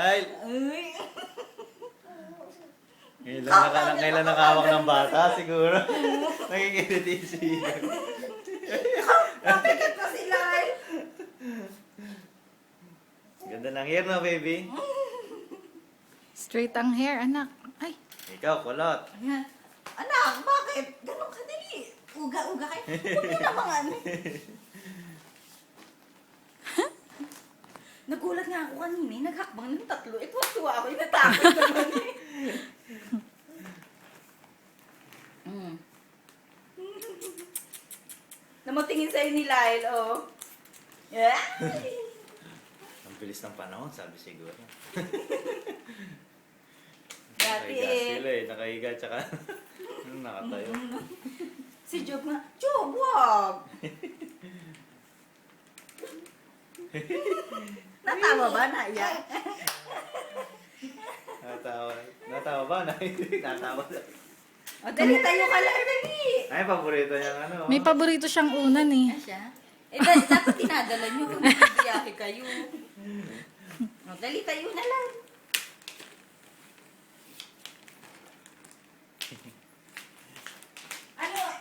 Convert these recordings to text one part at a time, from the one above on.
Lyle. Uy. Ngayon lang nakahawak ng bata, siguro. Nakikiriti siya. Mabigat na si Lyle. Ganda ng hair na, baby. Straight ang hair, anak. Ay, Ikaw, kulot. Ayan. Anak, bakit? Ganun ka dali. Uga-uga kayo. Huwag niyo namang ano. Nagulat nga ako kanina. Naghakbang ng tatlo. Tuwa ako. Natakot naman eh. Namatingin sa'yo ni Lyle, oh. Yeah. Ang bilis ng panahon, sabi siguro. Dati Nakahiga eh. sila eh. Nakahiga, tsaka nakatayo. Si Job nga, Job, wag! Natawa ba? Naiyak? Natawa ba? Natawa. O, dali tayo ka lang, dali! Ay, paborito niyang ano. may paborito siyang unan eh. Ano siya? Eh, dapat tinadala nyo kung biyahe kayo. O, dali tayo na lang.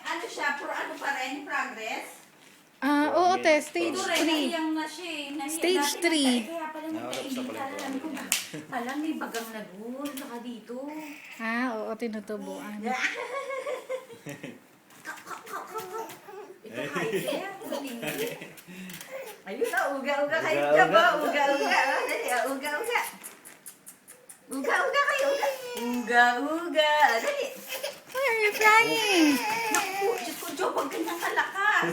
Ano siya? Ano pa rin? Progress? Ah, oo, te, stage Ito rin, 3. nahiyang na siya eh. Stage 3. Kaya pala Naharap sa pala nagkainit. Alam ko ba? Alam, may bagang na doon. Saka dito. Ah, oo, tinutubuan. Ito hiker. Ayun na, uga-uga kayo Uga-uga. dyan ba? Uga-uga. Dali, uga-uga. Uga-uga kayo. Uga-uga. Dali. Why are you crying? Naku, Diyos ko, Job, huwag kanyang kalakas.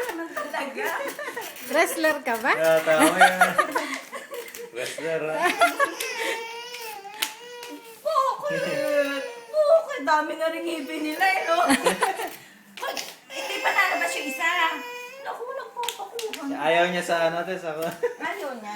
Naman talaga. Wrestler ka ba? Tama yan. Wrestler, ha? Bakit? Bakit? Dami na rin ngipin nila, eh, no? Hindi pa nalabas yung isa. Naku, nagpapakuha. Ayaw niya sa ano, te, sa... Ayaw na.